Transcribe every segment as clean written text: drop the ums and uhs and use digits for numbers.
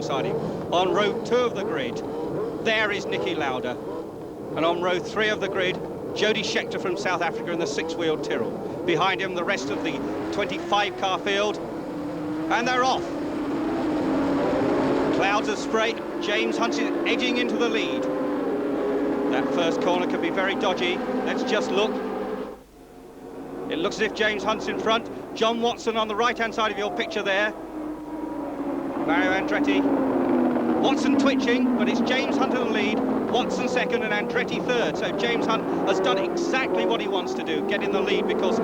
alongside him. On row 2 of the grid, there is Niki Lauda. And on row 3 of the grid, Jody Scheckter from South Africa in the 6-wheeled Tyrrell. Behind him, the rest of the 25-car field. And they're off. Clouds of spray. James Hunt is edging into the lead. That first corner could be very dodgy. Let's just look. It looks as if James Hunt's in front. John Watson on the right-hand side of your picture there. Mario Andretti. Watson twitching, but it's James Hunt in the lead. Watson second and Andretti third. So James Hunt has done exactly what he wants to do, get in the lead, because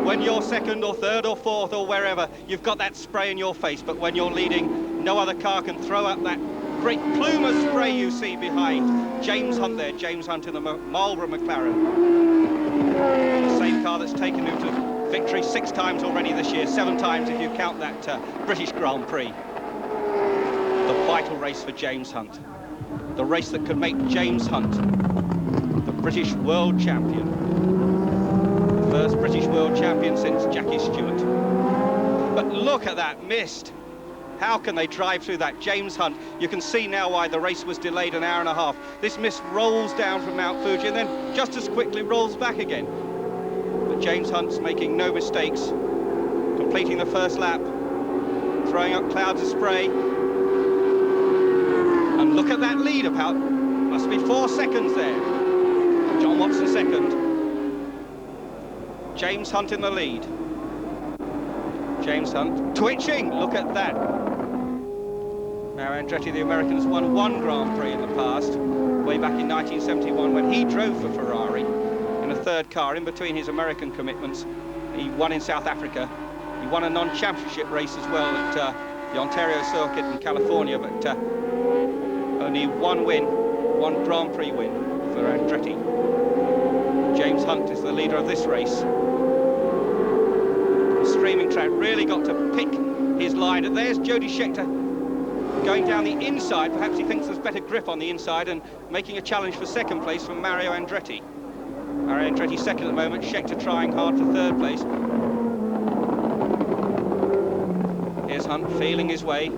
when you're second or third or fourth or wherever, you've got that spray in your face. But when you're leading, no other car can throw up that great plume of spray you see behind James Hunt there. James Hunt in the Marlboro McLaren. The same car that's taken him to victory 6 times already this year, 7 times if you count that British Grand Prix. The vital race for James Hunt. The race that could make James Hunt the British world champion. The first British world champion since Jackie Stewart. But look at that mist. How can they drive through that? James Hunt, you can see now why the race was delayed an hour and a half. This mist rolls down from Mount Fuji and then just as quickly rolls back again. But James Hunt's making no mistakes, completing the first lap, throwing up clouds of spray. And look at that lead, about must be 4 seconds there. John Watson second. James Hunt in the lead. James Hunt twitching, look at that. Now Andretti, the American's won 1 Grand Prix in the past, way back in 1971 when he drove for Ferrari in a 3rd car in between his American commitments. He won in South Africa. He won a non-championship race as well at the Ontario circuit in California, but only 1 win, 1 Grand Prix win for Andretti. James Hunt is the leader of this race. The streaming track really got to pick his line. And there's Jody Scheckter going down the inside. Perhaps he thinks there's better grip on the inside and making a challenge for 2nd place from Mario Andretti. Mario Andretti second at the moment, Scheckter trying hard for 3rd place. Here's Hunt feeling his way.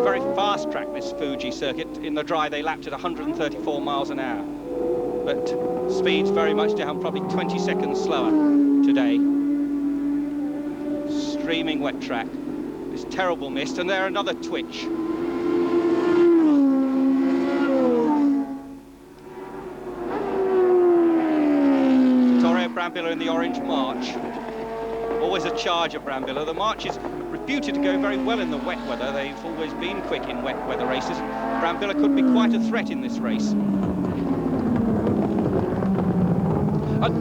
Very fast track, this Fuji circuit. In the dry they lapped at 134 miles an hour, but speed's very much down, probably 20 seconds slower today. Streaming wet track, this terrible mist, and there another twitch. Vittorio Brambilla in the orange march. Always a charge of Brambilla. The march is reputed to go very well in the wet weather. They've always been quick in wet weather races. Brambilla could be quite a threat in this race.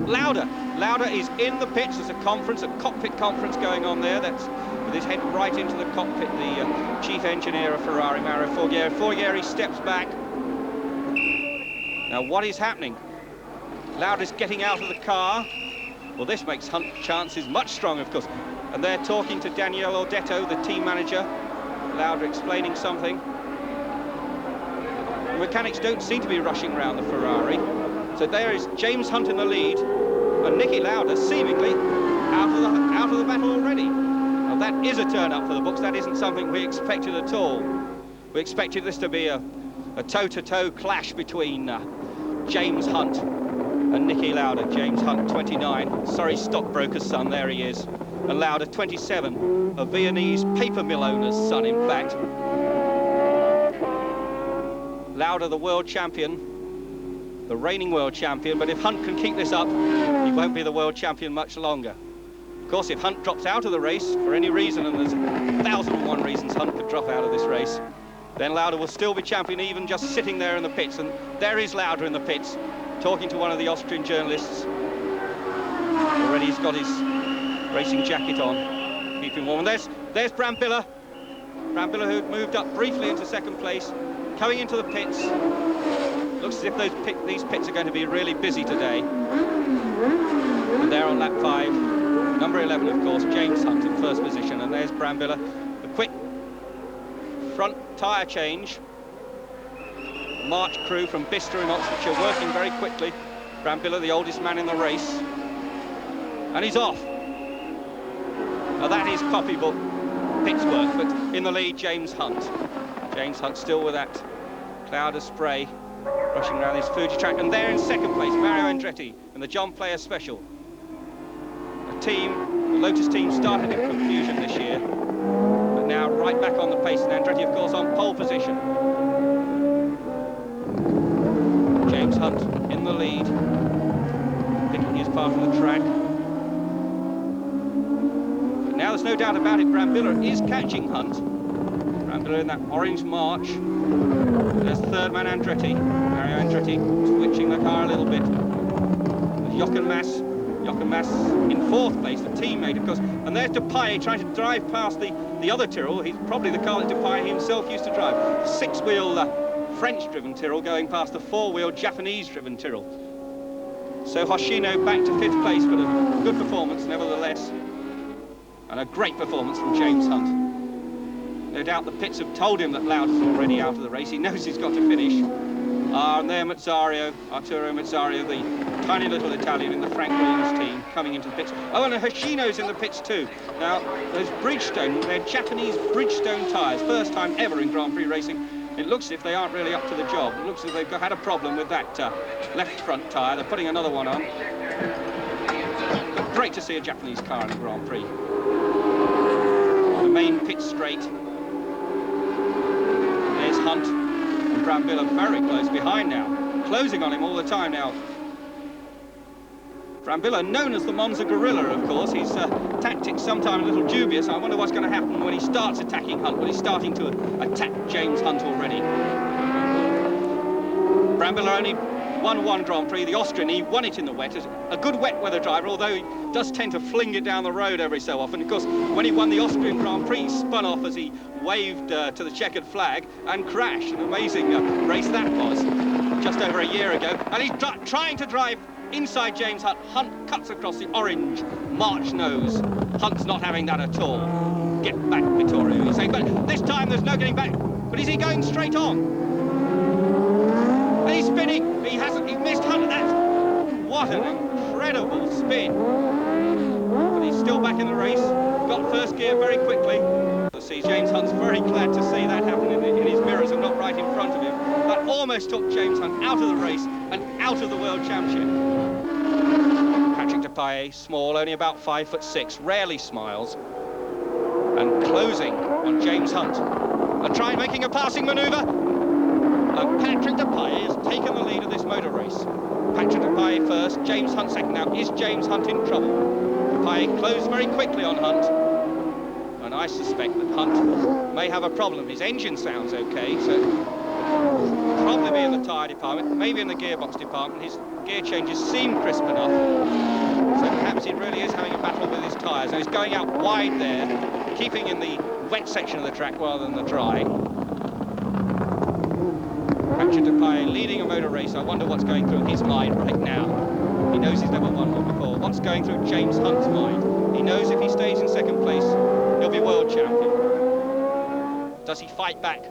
Lauda is in the pits. There's a conference, a cockpit conference going on there. That's with his head right into the cockpit. The chief engineer of Ferrari, Mario Forghieri. Forghieri steps back. Now what is happening? Lauda's getting out of the car. Well, this makes Hunt's chances much stronger, of course. And they're talking to Daniele Ordetto, the team manager. Lauda explaining something. The mechanics don't seem to be rushing around the Ferrari. So there is James Hunt in the lead, and Niki Lauda seemingly out of the battle already. Now that is a turn up for the books. That isn't something we expected at all. We expected this to be a toe-to-toe clash between James Hunt and Niki Lauda. James Hunt, 29, sorry stockbroker's son, there he is. And Lauda, 27, a Viennese paper mill owner's son, in fact. Lauda, the world champion, the reigning world champion, but if Hunt can keep this up, he won't be the world champion much longer. Of course, if Hunt drops out of the race for any reason, and there's 1,001 reasons Hunt could drop out of this race, then Lauda will still be champion, even just sitting there in the pits. And there is Lauda in the pits, talking to one of the Austrian journalists. Already he's got his racing jacket on, keeping warm. And there's Brambilla. Brambilla, who'd moved up briefly into 2nd place, coming into the pits. Looks as if these pits are going to be really busy today. And there on lap 5, number 11, of course, James Hunt in 1st position. And there's Brambilla. A quick front tyre change. March crew from Bicester in Oxfordshire working very quickly. Brambilla, the oldest man in the race. And he's off. Now that is copybook. pits work, but in the lead, James Hunt. James Hunt still with that cloud of spray rushing around his Fuji track. And there in second place, Mario Andretti and the John Player Special. A team, the Lotus team, started in confusion this year, but now right back on the pace. And Andretti, of course, on pole position. James Hunt in the lead, picking his part of the track. But now there's no doubt about it, Brambilla is catching Hunt. Brambilla in that orange march. There's third man Andretti. Mario Andretti switching the car a little bit. With Jochen Mass in fourth place, the teammate, of course. And there's Dupaille trying to drive past the other Tyrrell. He's probably the car that Dupaille himself used to drive. Six-wheel French-driven Tyrrell going past the four-wheel Japanese-driven Tyrrell. So Hoshino back to fifth place, but a good performance nevertheless. And a great performance from James Hunt. No doubt the pits have told him that Loud is already out of the race. He knows he's got to finish. And there Mazzario, Arturo Mazzario, the tiny little Italian in the Frank Williams team, coming into the pits. Oh, and Hoshino's in the pits too. Now, those Bridgestone, they're Japanese Bridgestone tyres, first time ever in Grand Prix racing. It looks as if they aren't really up to the job. It looks as if they've had a problem with that left front tyre. They're putting another one on. But great to see a Japanese car in the Grand Prix. The main pit straight. There's Hunt and Brambilla very close behind now, closing on him all the time now. Brambilla, known as the Monza Gorilla, of course, his tactics sometimes a little dubious. I wonder what's going to happen when he starts attacking Hunt, when he's starting to attack James Hunt already. Brambilla only won one Grand Prix, the Austrian. He won it in the wet, as a good wet weather driver, although he does tend to fling it down the road every so often. Of course, when he won the Austrian Grand Prix, he spun off as he waved to the checkered flag and crashed. An amazing race that was, just over a year ago. And he's trying to drive inside James Hunt. Hunt cuts across the orange March nose. Hunt's not having that at all. Get back, Vittorio, he's saying, but this time there's no getting back. But is he going straight on? And he's spinning. He's missed Hunt. What an incredible spin. But he's still back in the race. Got first gear very quickly. You see, James Hunt's very glad to see that happen in his mirrors and not right in front of him. That almost took James Hunt out of the race and out of the World Championship. Patrick Dupaille, small, only about 5'6", rarely smiles, and closing on James Hunt. And trying making a passing manoeuvre. And Patrick Dupaille has taken the lead of this motor race. Patrick Dupaille first, James Hunt second. Now, is James Hunt in trouble? Dupaille closed very quickly on Hunt. And I suspect that Hunt may have a problem. His engine sounds okay, so probably be in the tyre department, maybe in the gearbox department. His gear changes seem crisp enough, so perhaps he really is having a battle with his tyres. And he's going out wide there, keeping in the wet section of the track rather than the dry. Patrick Dupaille leading a motor race. I wonder what's going through his mind right now. He knows he's never won one before. What's going through James Hunt's mind? He knows if he stays in second place, he'll be world champion. Does he fight back?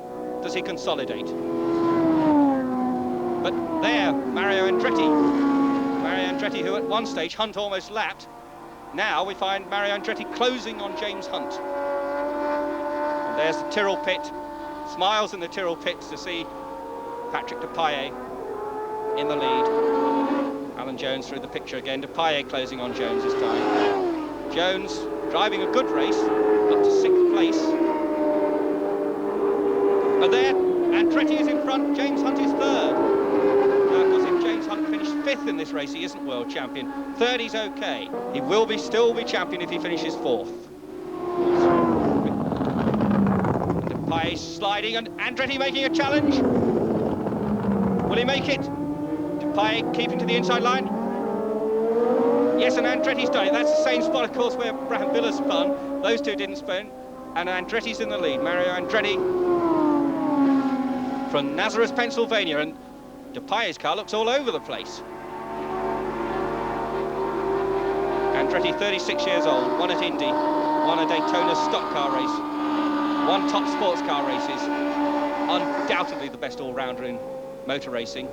Does he consolidate? But there, Mario Andretti, who at one stage Hunt almost lapped. Now we find Mario Andretti closing on James Hunt. And there's the Tyrrell pit. Smiles in the Tyrrell pits to see Patrick Dupaille in the lead. Alan Jones through the picture again. Dupaille closing on Jones this time. Jones driving a good race, up to sixth place. But there, Andretti is in front, James Hunt is third. Now, of course, if James Hunt finished fifth in this race, he isn't world champion. Third, he's okay. He will still be champion if he finishes fourth. Dupaille sliding, and Andretti making a challenge. Will he make it? Dupaille keeping to the inside line. Yes, and Andretti's done it. That's the same spot, of course, where Brambilla spun. Those two didn't spin, and Andretti's in the lead. Mario Andretti from Nazareth, Pennsylvania, and Dupaille's car looks all over the place. Andretti, 36 years old, won at Indy, won a Daytona stock car race, won top sports car races, undoubtedly the best all-rounder in motor racing.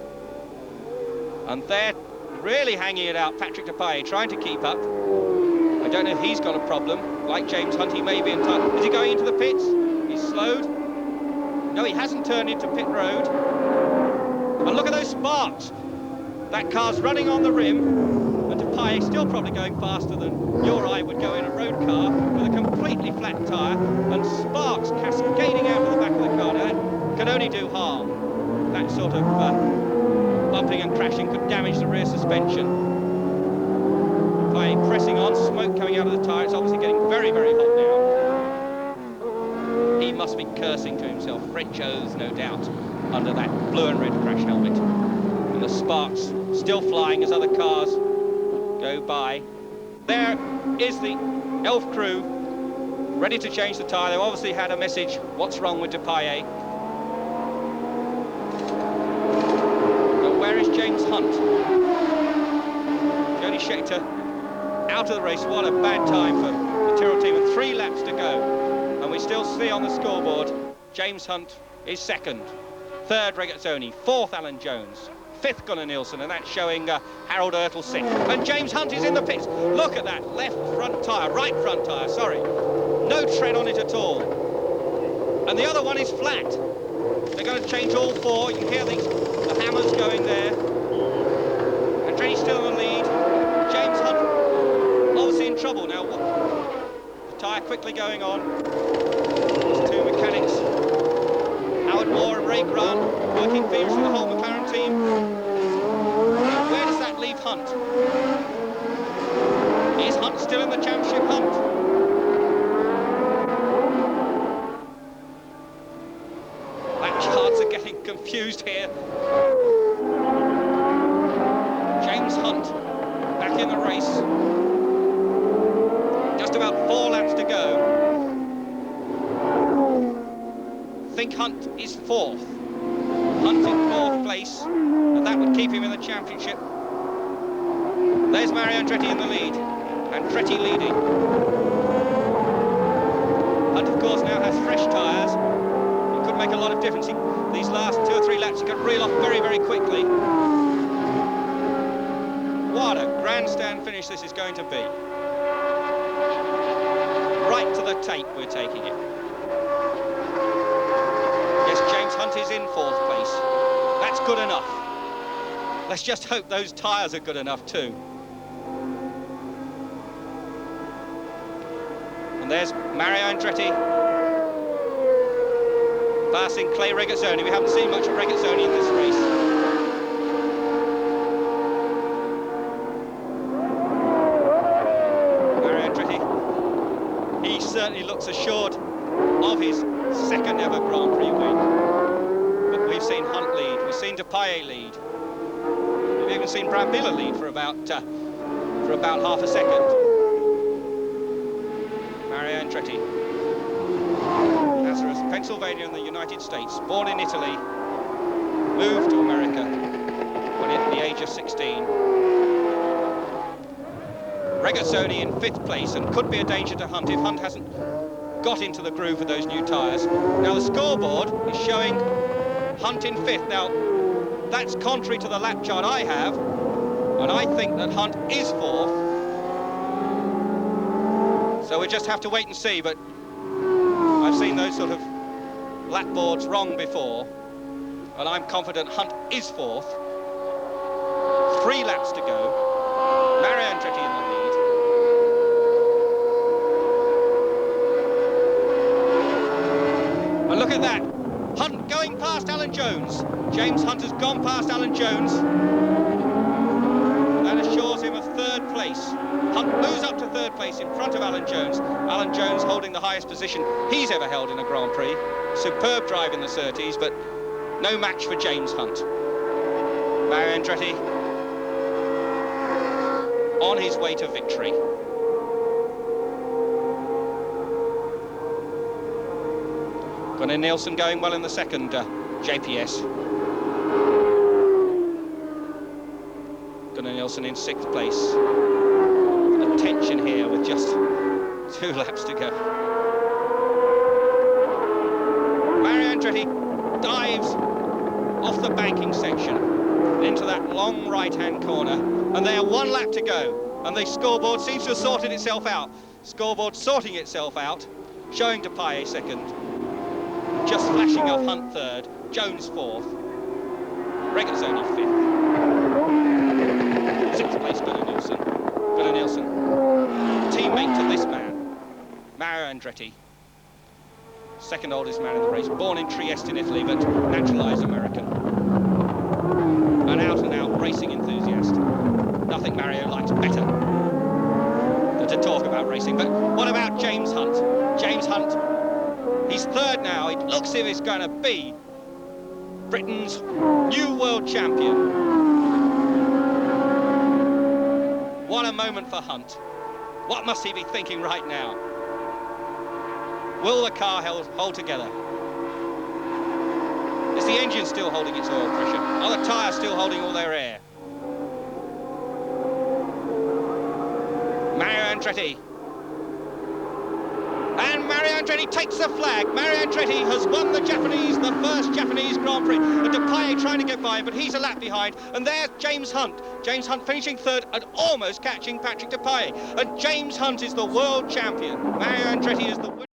And they're really hanging it out, Patrick Dupaille trying to keep up. I Don't know if he's got a problem. Like James Hunt, he may be in time. Is he going into the pits? He's slowed. No, he hasn't turned into pit road. And look at those sparks. That car's running on the rim, and Prix still probably going faster than you or I would go in a road car with a completely flat tyre, and sparks cascading out of the back of the car. Now, that can only do harm. That sort of bumping and crashing could damage the rear suspension. Prix pressing on, smoke coming out of the tyre. It's obviously getting very, very hot now. He must be cursing to himself. French oaths, no doubt, under that blue and red crash helmet. And the sparks still flying as other cars go by. There is the ELF crew ready to change the tyre. They've obviously had a message, what's wrong with Prix? But where is James Hunt? Jody Scheckter out of the race. What a bad time for the Tyrrell team, and 3 laps to go. And we still see on the scoreboard, James Hunt is second. Third, Regazzoni. Fourth, Alan Jones. Fifth, Gunnar Nielsen, and that's showing Harold Ertl sixth. And James Hunt is in the pits. Look at that, left front tyre, right front tyre, sorry. No tread on it at all. And the other one is flat. They're going to change all 4. You can hear the hammers going there. Andretti's still in the lead. James Hunt obviously in trouble now. The tyre quickly going on. There's 2 mechanics. Howard Moore and Ray Grant working feverishly with the whole McLaren team. Now, where does that leave Hunt? Is Hunt still in the championship hunt? Lap charts are getting confused here. James Hunt back in the race. Just about 4 laps to go. I think Hunt is 4th. Hunt in 4th place, and that would keep him in the championship. There's Mario Andretti in the lead. Andretti leading. Hunt, of course, now has fresh tyres. It could make a lot of difference. These last 2 or 3 laps, he could reel off very, very quickly. What a grandstand finish this is going to be. Right to the tape, we're taking it. Yes, James Hunt is in 4th place. That's good enough. Let's just hope those tyres are good enough too. And there's Mario Andretti passing Clay Regazzoni. We haven't seen much of Regazzoni in this race. Mario Andretti, he certainly looks assured of his 2nd ever Grand Prix win. But we've seen Hunt lead, we've seen Prix lead, we've even seen Brambilla lead for about half a second. Mario Andretti, Nazareth, Pennsylvania in the United States, born in Italy, moved to America when at the age of 16. Regazzoni in 5th place, and could be a danger to Hunt if Hunt hasn't got into the groove with those new tyres. Now the scoreboard is showing Hunt in 5th. Now that's contrary to the lap chart I have, and I think that Hunt is 4th. So we just have to wait and see, but I've seen those sort of lap boards wrong before, and I'm confident Hunt is 4th. 3 laps to go. Mario Andretti in the lead. And look at that. Hunt going past Alan Jones. James Hunt has gone past Alan Jones. That assures him of 3rd place. Hunt moves up to 3rd place in front of Alan Jones. Alan Jones holding the highest position he's ever held in a Grand Prix. Superb drive in the Surtees, but no match for James Hunt. Mario Andretti on his way to victory. Gunnar Nielsen going well in the 2nd JPS. Gunnar Nielsen in 6th place. The tension here with just 2 laps to go. Mario Andretti dives off the banking section into that long right-hand corner, and they have 1 lap to go. And the scoreboard seems to have sorted itself out. Scoreboard sorting itself out, showing Dupaille second. Just flashing off Hunt third, Jones fourth. Regazzoni fifth. Sixth place, Gunnar Nilsson. Gunnar Nilsson, teammate to this man, Mario Andretti. Second oldest man in the race, born in Trieste in Italy, but naturalised American. An out-and-out racing enthusiast. Nothing Mario likes better than to talk about racing. But what about James Hunt? James Hunt, he's third now. It looks as if it's going to be Britain's new world champion. What a moment for Hunt. What must he be thinking right now? Will the car hold together? Is the engine still holding its oil pressure? Are the tyres still holding all their air? Mario Andretti. And Mario Andretti takes the flag. Mario Andretti has won the first Japanese Grand Prix. And Dupaille trying to get by, but he's a lap behind. And there's James Hunt. James Hunt finishing third and almost catching Patrick Dupaille. And James Hunt is the world champion. Mario Andretti is the winner.